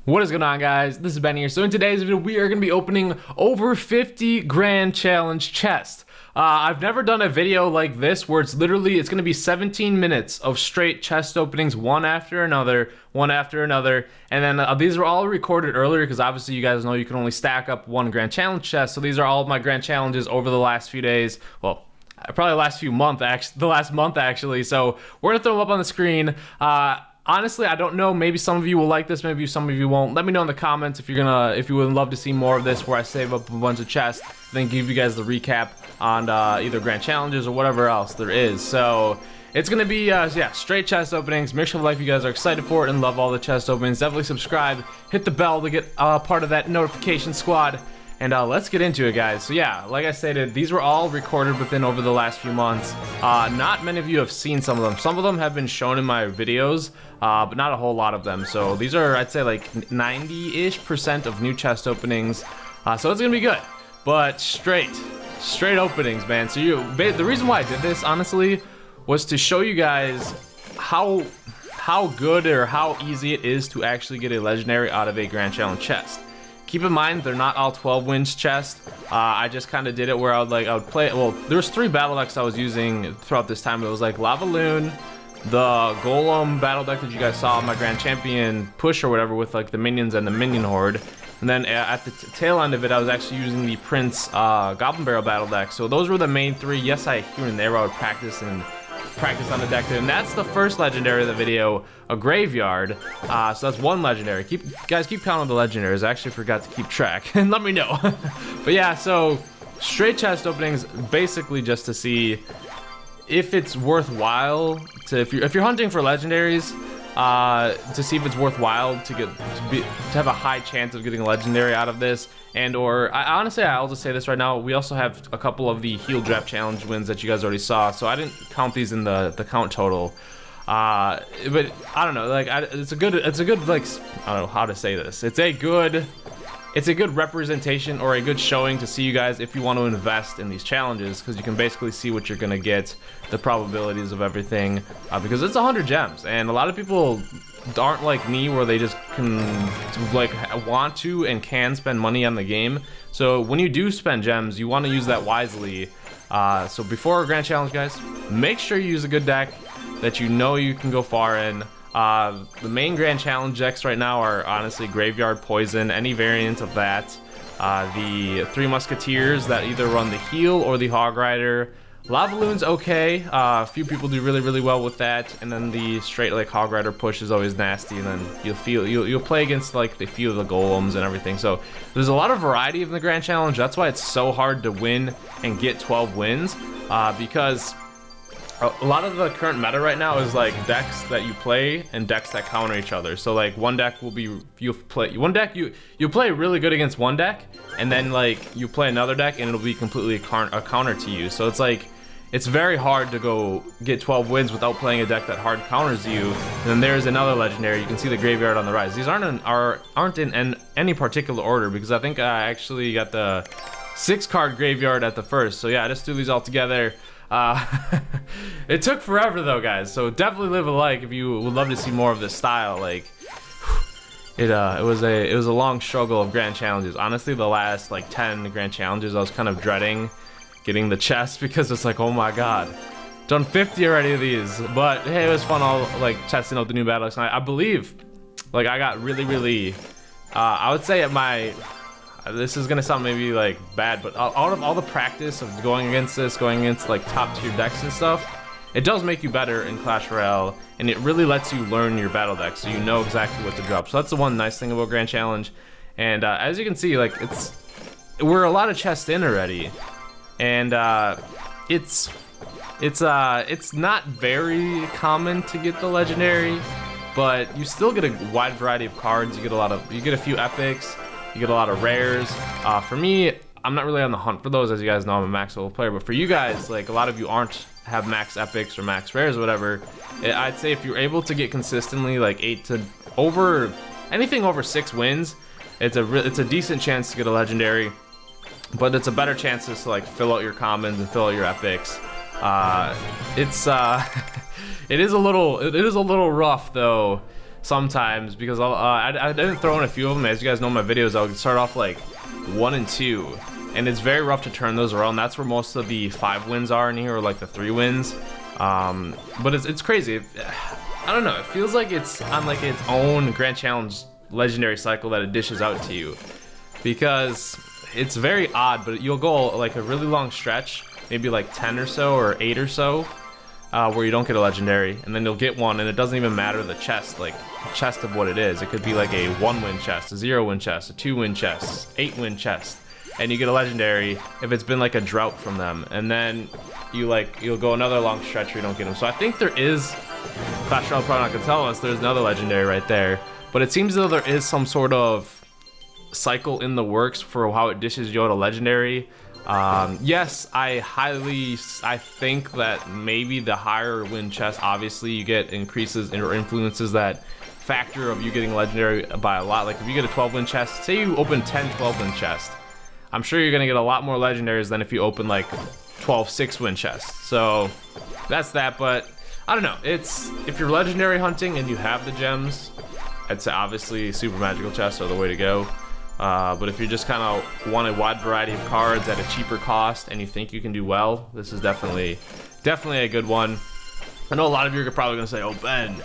What is going on, guys? This is Ben here. So in today's video, we are going to be opening over 50 grand challenge chests. I've never done a video like this where it's going to be 17 minutes of straight chest openings, one after another. And then these were all recorded earlier because obviously you guys know you can only stack up one grand challenge chest. So these are all of my grand challenges over the last few days. Well, probably the last month actually. So we're going to throw them up on the screen. Honestly, I don't know. Maybe some of you will like this. Maybe some of you won't. Let me know in the comments if you would love to see more of this, where I save up a bunch of chests, then give you guys the recap on either grand challenges or whatever else there is. So it's gonna be yeah, straight chest openings. Make sure to like if you guys are excited for it and love all the chest openings. Definitely subscribe, hit the bell to get part of that notification squad. And let's get into it, guys. So yeah, like I stated, these were all recorded over the last few months. Not many of you have seen some of them. Some of them have been shown in my videos, but not a whole lot of them. So these are, I'd say, like 90-ish% of new chest openings. So it's gonna be good. But straight openings, man. So the reason why I did this, honestly, was to show you guys how good or how easy it is to actually get a legendary out of a grand challenge chest. Keep in mind, they're not all 12 wins chests. I just kind of did it where I would play, well, there was 3 battle decks I was using throughout this time. It was like Lava Loon, the Golem battle deck that you guys saw on my Grand Champion push or whatever with like the minions and the minion horde. And then at the tail end of it, I was actually using the Prince Goblin Barrel battle deck. So those were the main 3. Yes, here and there I would practice on the deck, and that's the first legendary of the video, a graveyard. So that's one legendary. Guys, keep counting the legendaries. I actually forgot to keep track, and let me know. But yeah, so straight chest openings, basically just to see if it's worthwhile to, if you're hunting for legendaries, to see if it's worthwhile to have a high chance of getting a legendary out of this. And honestly, I'll just say this right now, we also have a couple of the heal draft challenge wins that you guys already saw, so I didn't count these in the count total. But I don't know, like it's a good like, I don't know how to say this. It's a good representation or a good showing to see you guys if you want to invest in these challenges, because you can basically see what you're gonna get, the probabilities of everything, because it's 100 gems, and a lot of people aren't like me where they just can want to and can spend money on the game. So when you do spend gems, you want to use that wisely. So before a grand challenge, guys, make sure you use a good deck that you know you can go far in. The main grand challenge decks right now are honestly Graveyard, Poison, any variant of that. The 3 Musketeers that either run the heal or the Hog Rider. Lava Loon's okay. A few people do really well with that, and then the straight like Hog Rider push is always nasty, and then you'll play against like the few of the golems and everything. So there's a lot of variety in the grand challenge. That's why it's so hard to win and get 12 wins, because a lot of the current meta right now is like decks that you play and decks that counter each other. So like one deck will be, you play really good against one deck, and then like you play another deck and it'll be completely a counter to you. So it's like, it's very hard to go get 12 wins without playing a deck that hard counters you. And then there's another legendary. You can see the graveyard on the rise. These aren't in any particular order, because I think I actually got the 6-card graveyard at the first. So yeah, I just threw these all together. It took forever though, guys, so definitely leave a like if you would love to see more of this style. Like it was a long struggle of grand challenges. Honestly, the last like 10 grand challenges I was kind of dreading getting the chest, because it's like, oh my god, done 50 already of these. But hey, it was fun all like testing out the new battle decks. I believe like I got really I would say at my, this is gonna sound maybe like bad, but out of all the practice of going against like top tier decks and stuff, it does make you better in Clash Royale, and it really lets you learn your battle deck, so you know exactly what to drop. So that's the one nice thing about Grand Challenge. And as you can see, like we're a lot of chests in already, and it's not very common to get the legendary, but you still get a wide variety of cards. You get a few epics. You get a lot of rares. For me, I'm not really on the hunt for those. As you guys know, I'm a max level player. But for you guys, like a lot of you have max epics or max rares or whatever, I'd say if you're able to get consistently like anything over 6 wins, it's a decent chance to get a legendary. But it's a better chance to like fill out your commons and fill out your epics. It is a little rough though sometimes because I didn't throw in a few of them. As you guys know in my videos, I'll start off like 1 and 2, and it's very rough to turn those around. That's where most of the 5 wins are in here, or like the 3 wins. But it's crazy. I don't know, it feels like it's on like its own Grand Challenge legendary cycle that it dishes out to you, because it's very odd. But you'll go like a really long stretch, maybe like 10 or so or 8 or so, where you don't get a legendary, and then you'll get one, and it doesn't even matter the chest, like the chest of what it is. It could be like a 1-win chest, a 0-win chest, a 2-win chest, 8-win chest, and you get a legendary if it's been like a drought from them, and then you'll go another long stretch where you don't get them. So I think there is, Clash Royale probably not gonna tell us, there's another legendary right there, but it seems as though there is some sort of cycle in the works for how it dishes you out a legendary. Yes, I think that maybe the higher win chest, obviously you get increases or influences that factor of you getting legendary by a lot. Like if you get a 12-win chest, say you open 10 12-win chests, I'm sure you're gonna get a lot more legendaries than if you open like 12 6-win chests. So that's that. But I don't know, it's, if you're legendary hunting and you have the gems, I'd say obviously super magical chests are the way to go. But if you just kind of want a wide variety of cards at a cheaper cost and you think you can do well, this is definitely a good one. I know a lot of you are probably gonna say, "Oh Ben,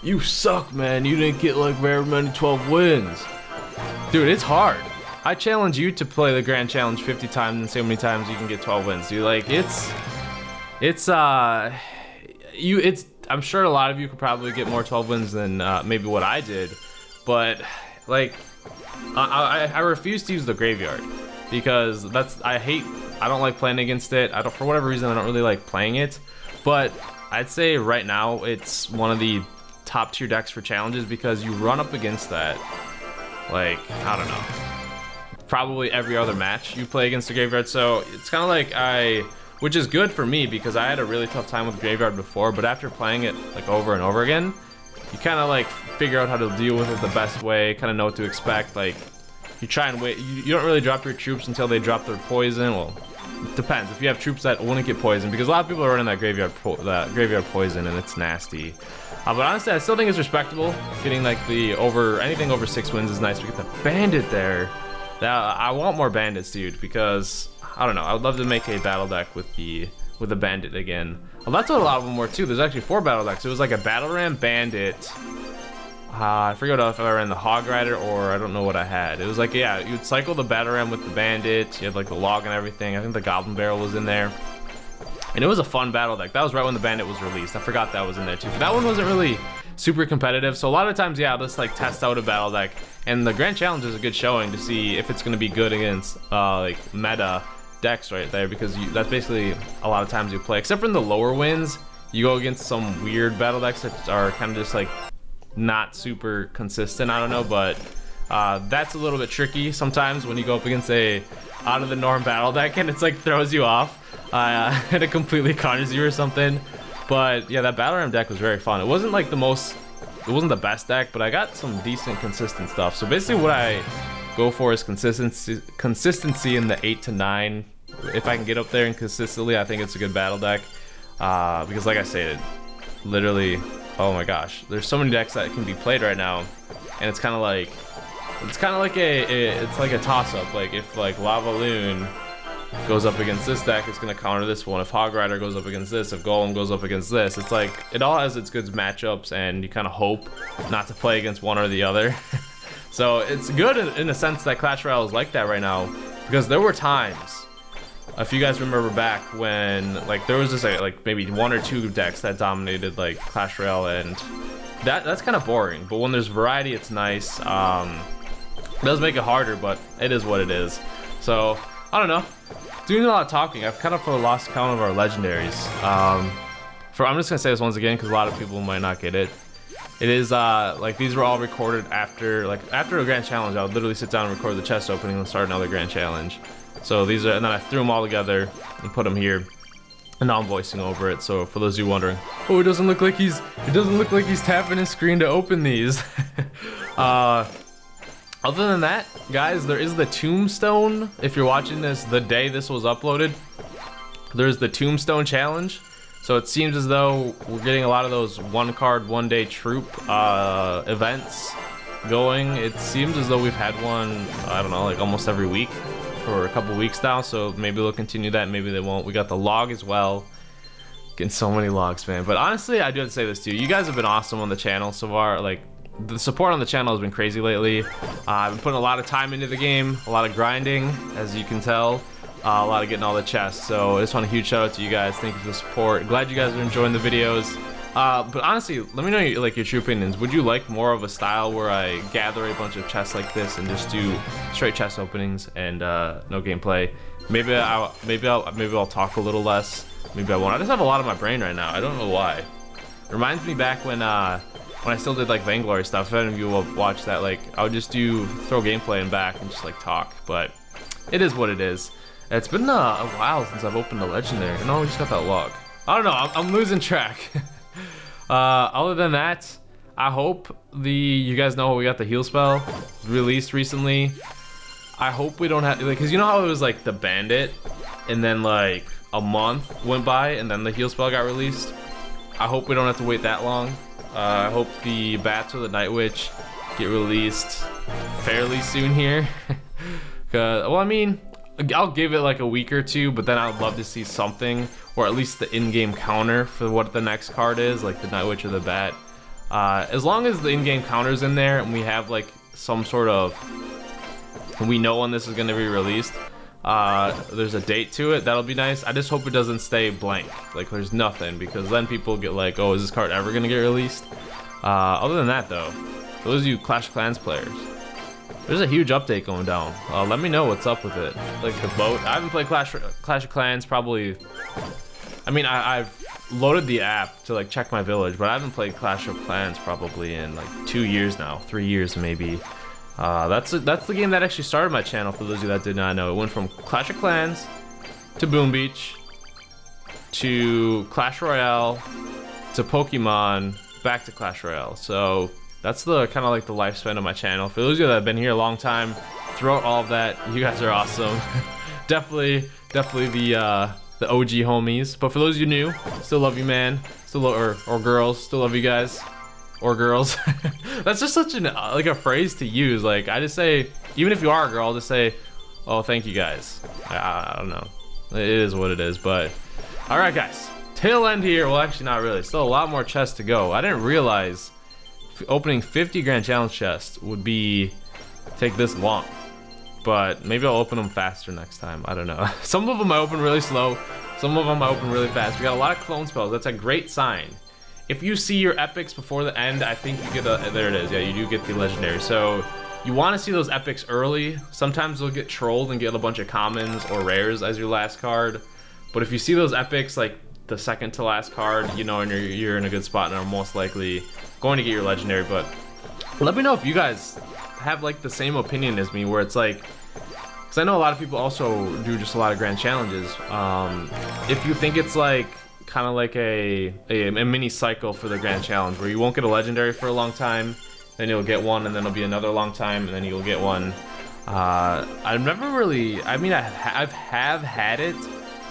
you suck, man. You didn't get like very many 12 wins." Dude, it's hard. I challenge you to play the Grand Challenge 50 times and see how many times you can get 12 wins. Dude, like I'm sure a lot of you could probably get more 12 wins than maybe what I did, but like I refuse to use the graveyard because I don't like playing against it. For whatever reason, I don't really like playing it, but I'd say right now it's one of the top tier decks for challenges because you run up against that, like, I don't know, probably every other match you play against the graveyard. So it's kind of like which is good for me because I had a really tough time with graveyard before, but after playing it like over and over again, you kind of like figure out how to deal with it the best way, kind of know what to expect. Like you try and wait, you don't really drop your troops until they drop their poison. Well, it depends. If you have troops that wouldn't get poisoned, because a lot of people are running that graveyard poison and it's nasty. But honestly, I still think it's respectable. Getting like anything over 6 wins is nice. We get the bandit there. I want more bandits, dude, because I don't know, I would love to make a battle deck with the bandit again. Well, that's what a lot of them were too. There's actually 4 battle decks. It was like a battle ram bandit. I forget if I ran the hog rider or I don't know what I had. It was like, yeah, you'd cycle the battle ram with the bandit. You had like the log and everything. I think the goblin barrel was in there, and it was a fun battle deck. That was right when the bandit was released. I forgot that was in there too. But that one wasn't really super competitive. So a lot of times, yeah, I'll just like test out a battle deck, and the Grand Challenge is a good showing to see if it's going to be good against like meta decks right there, because that's basically a lot of times you play, except for in the lower wins, you go against some weird battle decks that are kind of just like not super consistent. I don't know, but that's a little bit tricky sometimes when you go up against a out of the norm battle deck and it's like throws you off and it completely conjures you or something. But yeah, that battle ram deck was very fun. It wasn't like it wasn't the best deck, but I got some decent consistent stuff. So basically what I go for is consistency in the 8 to 9. If I can get up there and consistently, I think it's a good battle deck. Because like I said, literally, oh my gosh, there's so many decks that can be played right now, and it's kind of like a toss-up. Like if like Lava Loon goes up against this deck, it's gonna counter this one. If Hog Rider goes up against this, if Golem goes up against this, it's like it all has its good matchups, and you kind of hope not to play against one or the other. So it's good in a sense that Clash Royale is like that right now, because there were times, if you guys remember back when like there was just like maybe 1 or 2 decks that dominated like Clash Royale, and that's kind of boring. But when there's variety, it's nice. It does make it harder, but it is what it is. So I don't know, doing a lot of talking. I've kind of lost count of our legendaries. I'm just gonna say this once again because a lot of people might not get it. It is like these were all recorded after a Grand Challenge. I would literally sit down and record the chest opening and start another Grand Challenge. So these are, and then I threw them all together and put them here, and now I'm voicing over it. So for those of you wondering, oh, it doesn't look like he's tapping his screen to open these. Other than that, guys, there is the Tombstone. If you're watching this the day this was uploaded, there's the Tombstone challenge. So it seems as though we're getting a lot of those one card, one day troop events going. It seems as though we've had one, I don't know, like almost every week for a couple weeks now. So maybe they'll continue that, maybe they won't. We got the log as well. Getting so many logs, man. But honestly, I do have to say this too. You guys have been awesome on the channel so far. Like, the support on the channel has been crazy lately. I've been putting a lot of time into the game, a lot of grinding, as you can tell. A lot of getting all the chests. So I just want a huge shout out to you guys. Thank you for the support. Glad you guys are enjoying the videos. But honestly, let me know your true opinions. Would you like more of a style where I gather a bunch of chests like this and just do straight chest openings and no gameplay? Maybe I'll talk a little less. Maybe I won't. I just have a lot on my brain right now. I don't know why. It reminds me back when I still did like Vainglory stuff. If any of you will watch that, like I would just throw gameplay in back and just like talk. But it is what it is. It's been a while since I've opened a legendary. No, we just got that log. I don't know. I'm losing track. Other than that, I hope you guys know we got the heal spell released recently. I hope we don't have, like, cause you know how it was like the bandit, and then like a month went by, and then the heal spell got released. I hope we don't have to wait that long. I hope the bats or the night witch get released fairly soon here. Well, I mean, I'll give it like a week or two, but then I'd love to see something, or at least the in-game counter for what the next card is, like the Night Witch or the Bat. As long as the in-game counter's in there and we have like some sort of, we know when this is going to be released, there's a date to it, that'll be nice. I just hope it doesn't stay blank, like there's nothing, because then people get like, oh, is this card ever going to get released? Other than that though, for those of you Clash of Clans players, there's a huge update going down. Let me know what's up with it. Like the boat. I haven't played Clash of Clans probably. I mean, I've loaded the app to like check my village, but I haven't played Clash of Clans probably in like 2 years now, 3 years maybe. That's the game that actually started my channel. For those of you that did not know, it went from Clash of Clans to Boom Beach to Clash Royale to Pokemon back to Clash Royale. So that's the kind of like the lifespan of my channel. For those of you that have been here a long time, throughout all of that, you guys are awesome. definitely the OG homies. But for those of you new, still love you, man. Still or girls, still love you guys. Or girls. That's just such an like a phrase to use. Like I just say, even if you are a girl, I'll just say, oh, thank you guys. I don't know. It is what it is. But all right, guys. Tail end here. Well, actually, not really. Still a lot more chests to go. I didn't realize opening 50 grand challenge chests would take this long, but maybe I'll open them faster next time. I don't know. Some of them I open really slow, some of them I open really fast. We got a lot of clone spells. That's a great sign. If you see your epics before the end, I think you get there it is. Yeah, you do get the legendary. So you want to see those epics early. Sometimes you'll get trolled and get a bunch of commons or rares as your last card, but if you see those epics like the second to last card, you know, and you're in a good spot and are most likely going to get your legendary. But let me know if you guys have like the same opinion as me, where it's like, because I know a lot of people also do just a lot of grand challenges. If you think it's like kind of like a mini cycle for the grand challenge, where you won't get a legendary for a long time, then you'll get one, and then it'll be another long time, and then you'll get one. I've never really, I mean, I've had it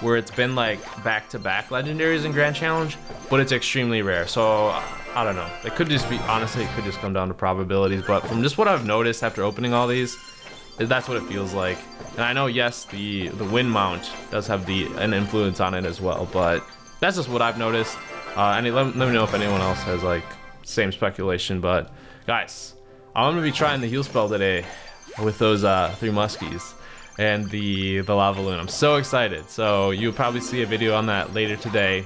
where it's been like back-to-back legendaries in grand challenge, but it's extremely rare. So I don't know, it could just be, honestly, it could just come down to probabilities, but from just what I've noticed after opening all these, that's what it feels like. And I know, yes, the win mount does have an influence on it as well, but that's just what I've noticed. Let me know if anyone else has like same speculation. But guys, I'm gonna be trying the heal spell today with those 3 muskies and the lava loon. I'm so excited. So you'll probably see a video on that later today.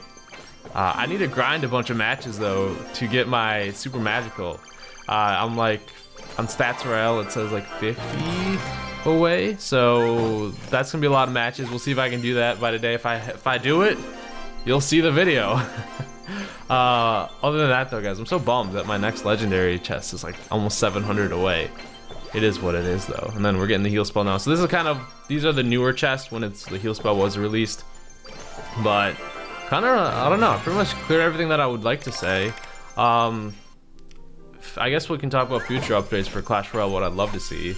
I need to grind a bunch of matches though to get my super magical. I'm like on stats Royale, it says like 50 away, so that's gonna be a lot of matches. We'll see if I can do that by today. If I do it, you'll see the video. Other than that though, guys, I'm so bummed that my next legendary chest is like almost 700 away. It is what it is though. And then we're getting the heal spell now. So this is kind of, these are the newer chests when the heal spell was released. But kind of, I don't know, I pretty much cleared everything that I would like to say. I guess we can talk about future updates for Clash Royale, what I'd love to see.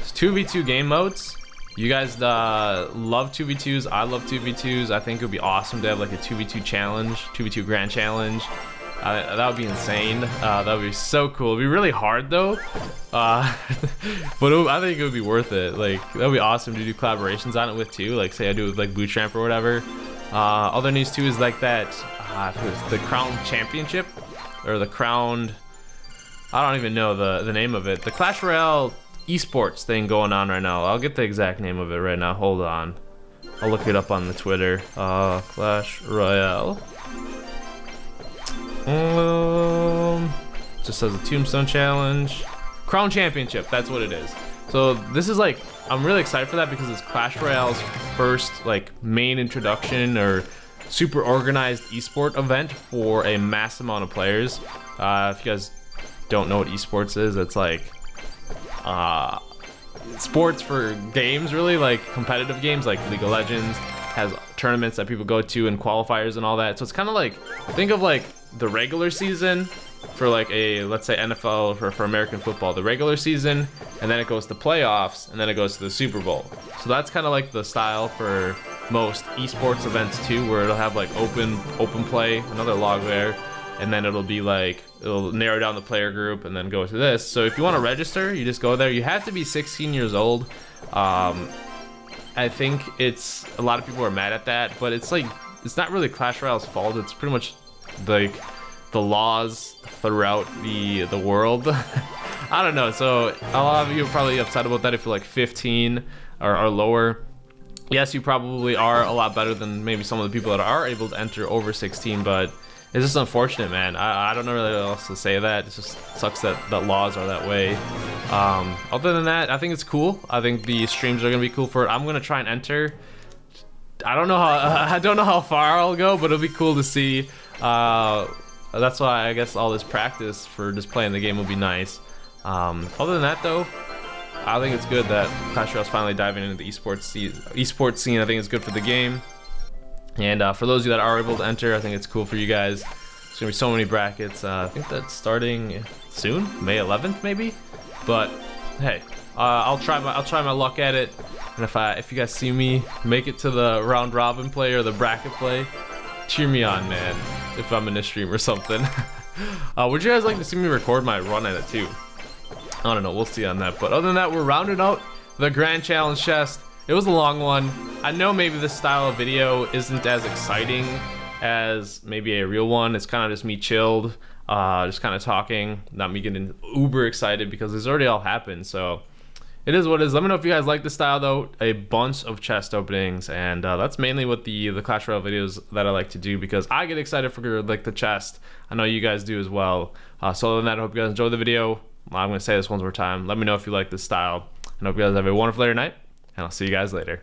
It's 2v2 game modes. You guys love 2v2s. I love 2v2s. I think it would be awesome to have like a 2v2 challenge, 2v2 grand challenge. That would be insane. That would be so cool. It'd be really hard though, but I think it would be worth it. Like that would be awesome to do collaborations on it with too. Like say I do it with like Bootstrap or whatever. Other news too is like that the Crown Championship or the Crowned. I don't even know the name of it. The Clash Royale Esports thing going on right now. I'll get the exact name of it right now. Hold on. I'll look it up on the Twitter. Clash Royale. Just says a Tombstone Challenge. Crown Championship, that's what it is. So this is like, I'm really excited for that because it's Clash Royale's first like main introduction or super organized esport event for a mass amount of players. If you guys don't know what esports is, it's like sports for games, really, like competitive games like League of Legends has tournaments that people go to and qualifiers and all that. So it's kind of like, think of like the regular season for like a, let's say NFL for American football, the regular season, and then it goes to playoffs, and then it goes to the Super Bowl. So that's kind of like the style for most esports events too, where it'll have like open play, another log there, and then it'll be like, it'll narrow down the player group and then go to this. So if you want to register, you just go there. You have to be 16 years old. I think it's, a lot of people are mad at that, but it's like, it's not really Clash Royale's fault. It's pretty much like the laws throughout the world. I don't know. So a lot of you are probably upset about that if you're like 15 or lower. Yes, you probably are a lot better than maybe some of the people that are able to enter over 16, but it's just unfortunate, man. I don't know really what else to say that. It just sucks that laws are that way. Other than that, I think it's cool. I think the streams are gonna be cool for it. I'm gonna try and enter. I don't know how far I'll go, but it'll be cool to see. That's why I guess all this practice for just playing the game will be nice. Other than that, though, I think it's good that Clash Royale's finally diving into the esports scene. I think it's good for the game. And for those of you that are able to enter, I think it's cool for you guys. There's gonna be so many brackets. I think that's starting soon, May 11th maybe. But hey, I'll try my luck at it. And if you guys see me make it to the round robin play or the bracket play, cheer me on, man. If I'm in a stream or something. Would you guys like to see me record my run at it too? I don't know. We'll see on that. But other than that, we're rounding out the Grand Challenge chest. It was a long one. I know maybe this style of video isn't as exciting as maybe a real one. It's kind of just me chilled, just kind of talking, not me getting uber excited because it's already all happened. So it is what it is. Let me know if you guys like this style though. A bunch of chest openings, and that's mainly what the Clash Royale videos that I like to do because I get excited for like the chest. I know you guys do as well. So other than that, I hope you guys enjoyed the video. I'm gonna say this one more time. Let me know if you like this style, and I hope you guys have a wonderful later night. And I'll see you guys later.